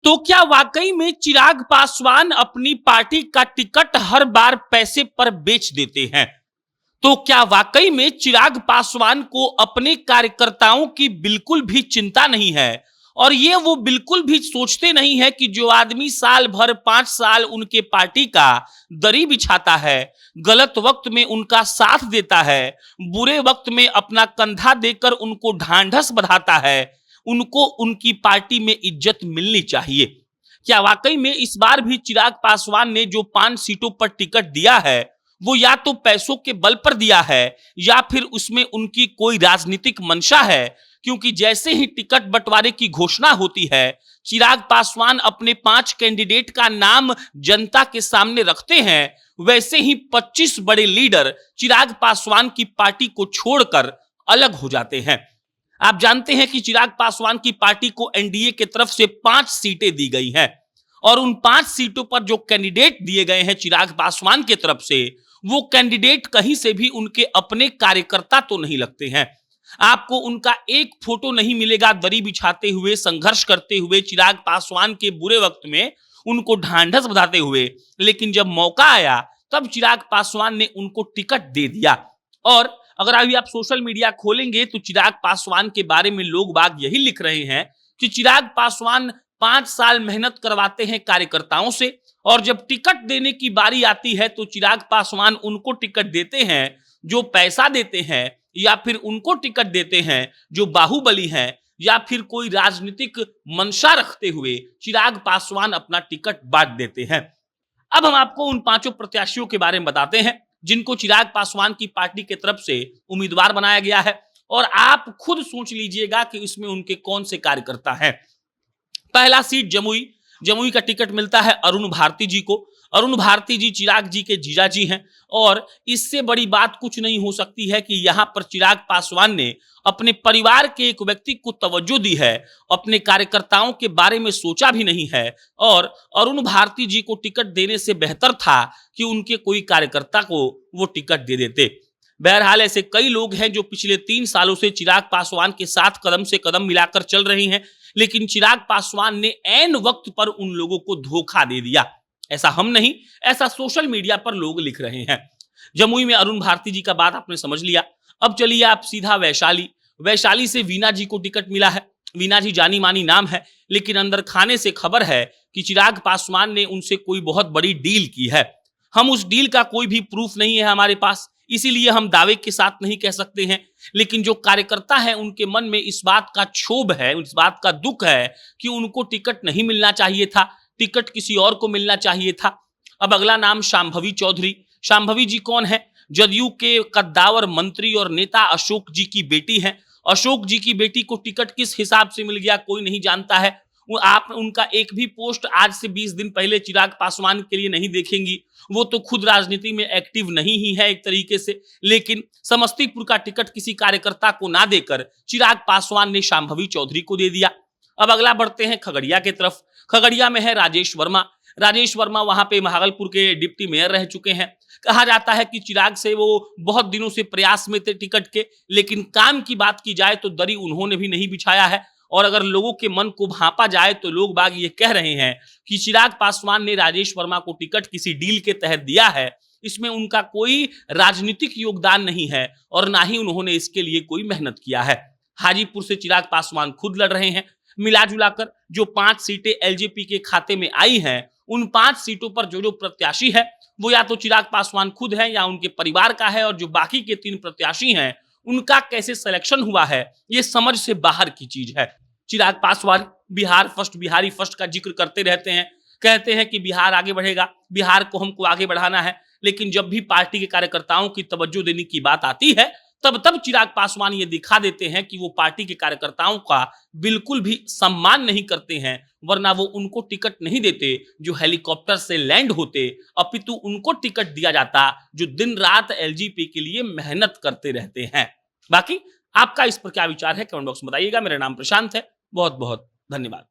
तो क्या वाकई में चिराग पासवान अपनी पार्टी का टिकट हर बार पैसे पर बेच देते हैं? तो क्या वाकई में चिराग पासवान को अपने कार्यकर्ताओं की बिल्कुल भी चिंता नहीं है और ये वो बिल्कुल भी सोचते नहीं है कि जो आदमी साल भर 5 साल उनके पार्टी का दरी बिछाता है, गलत वक्त में उनका साथ देता है, बुरे वक्त में अपना कंधा देकर उनको ढांढस बंधाता है, उनको उनकी पार्टी में इज्जत मिलनी चाहिए। क्या वाकई में इस बार भी चिराग पासवान ने जो 5 सीटों पर टिकट दिया है वो या तो पैसों के बल पर दिया है या फिर उसमें उनकी कोई राजनीतिक मंशा है? क्योंकि जैसे ही टिकट बंटवारे की घोषणा होती है, चिराग पासवान अपने 5 कैंडिडेट का नाम जनता के सामने रखते हैं, वैसे ही 25 बड़े लीडर चिराग पासवान की पार्टी को छोड़कर अलग हो जाते हैं। आप जानते हैं कि चिराग पासवान की पार्टी को एनडीए की तरफ से 5 सीटें दी गई हैं और उन 5 सीटों पर जो कैंडिडेट दिए गए हैं चिराग पासवान की तरफ से, वो कैंडिडेट कहीं से भी उनके अपने कार्यकर्ता तो नहीं लगते हैं। आपको उनका एक फोटो नहीं मिलेगा दरी बिछाते हुए, संघर्ष करते हुए, चिराग पासवान के बुरे वक्त में उनको ढांढस बंधाते हुए। लेकिन जब मौका आया तब चिराग पासवान ने उनको टिकट दे दिया। और अगर अभी आप सोशल मीडिया खोलेंगे तो चिराग पासवान के बारे में लोग बाग यही लिख रहे हैं कि चिराग पासवान 5 साल मेहनत करवाते हैं कार्यकर्ताओं से और जब टिकट देने की बारी आती है तो चिराग पासवान उनको टिकट देते हैं जो पैसा देते हैं या फिर उनको टिकट देते हैं जो बाहुबली हैं या फिर कोई राजनीतिक मंशा रखते हुए चिराग पासवान अपना टिकट बांट देते हैं। अब हम आपको उन 5 प्रत्याशियों के बारे में बताते हैं जिनको चिराग पासवान की पार्टी की तरफ से उम्मीदवार बनाया गया है और आप खुद सोच लीजिएगा कि इसमें उनके कौन से कार्यकर्ता हैं। पहला सीट जमुई, जमुई का टिकट मिलता है अरुण भारती जी को। अरुण भारती जी चिराग जी के जीजा जी हैं और इससे बड़ी बात कुछ नहीं हो सकती है कि यहां पर चिराग पासवान ने अपने परिवार के एक व्यक्ति को तवज्जो दी है, अपने कार्यकर्ताओं के बारे में सोचा भी नहीं है और अरुण भारती जी को टिकट देने से बेहतर था कि उनके कोई कार्यकर्ता को वो टिकट दे देते। बहरहाल ऐसे कई लोग हैं जो पिछले 3 सालों से चिराग पासवान के साथ कदम से कदम मिलाकर चल रही हैं, लेकिन चिराग पासवान ने ऐन वक्त पर उन लोगों को धोखा दे दिया। ऐसा हम नहीं, ऐसा सोशल मीडिया पर लोग लिख रहे हैं। जमुई में अरुण भारती जी का बात आपने समझ लिया। अब चलिए आप सीधा वैशाली, वैशाली से वीना जी को टिकट मिला है। वीना जी जानी मानी नाम है, लेकिन अंदर खाने से खबर है कि चिराग पासवान ने उनसे कोई बहुत बड़ी डील की है। हम उस डील का कोई भी प्रूफ नहीं है हमारे पास, इसीलिए हम दावे के साथ नहीं कह सकते हैं। लेकिन जो कार्यकर्ता है उनके मन में इस बात का क्षोभ है, इस बात का दुख है कि उनको टिकट नहीं मिलना चाहिए था, टिकट किसी और को मिलना चाहिए था। अब अगला नाम शांभवी चौधरी। शांभवी जी कौन है? जदयू के कद्दावर मंत्री और नेता अशोक जी की बेटी हैं। अशोक जी की बेटी को टिकट किस हिसाब से मिल गया कोई नहीं जानता है। आप उनका एक भी पोस्ट आज से 20 दिन पहले चिराग पासवान के लिए नहीं देखेंगी। वो तो खुद राजनीति में एक्टिव नहीं ही है एक तरीके से। लेकिन समस्तीपुर का टिकट किसी कार्यकर्ता को ना देकर चिराग पासवान ने शांभवी चौधरी को दे दिया। अब अगला बढ़ते हैं खगड़िया की तरफ। खगड़िया में है राजेश वर्मा। राजेश वर्मा वहां पे भागलपुर के डिप्टी मेयर रह चुके हैं। कहा जाता है कि चिराग से वो बहुत दिनों से प्रयास में थे टिकट के, लेकिन काम की बात की जाए तो दरी उन्होंने भी नहीं बिछाया है। और अगर लोगों के मन को भांपा जाए तो लोग बाग ये कह रहे हैं कि चिराग पासवान ने राजेश वर्मा को टिकट किसी डील के तहत दिया है, इसमें उनका कोई राजनीतिक योगदान नहीं है और ना ही उन्होंने इसके लिए कोई मेहनत किया है। हाजीपुर से चिराग पासवान खुद लड़ रहे हैं। मिला जुलाकर जो 5 सीटें एलजेपी के खाते में आई हैं, उन 5 सीटों पर जो जो प्रत्याशी है वो या तो चिराग पासवान खुद है या उनके परिवार का है, और जो बाकी के 3 प्रत्याशी हैं उनका कैसे सिलेक्शन हुआ है ये समझ से बाहर की चीज है। चिराग पासवान बिहार फर्स्ट, बिहारी फर्स्ट का जिक्र करते रहते हैं, कहते हैं कि बिहार आगे बढ़ेगा, बिहार को हमको आगे बढ़ाना है। लेकिन जब भी पार्टी के कार्यकर्ताओं की तवज्जो देने की बात आती है तब चिराग पासवान ये दिखा देते हैं कि वो पार्टी के कार्यकर्ताओं का बिल्कुल भी सम्मान नहीं करते हैं, वरना वो उनको टिकट नहीं देते जो हेलीकॉप्टर से लैंड होते, अपितु उनको टिकट दिया जाता जो दिन रात एलजीपी के लिए मेहनत करते रहते हैं। बाकी आपका इस पर क्या विचार है कमेंट बॉक्स में बताइएगा। मेरा नाम प्रशांत है। बहुत बहुत धन्यवाद।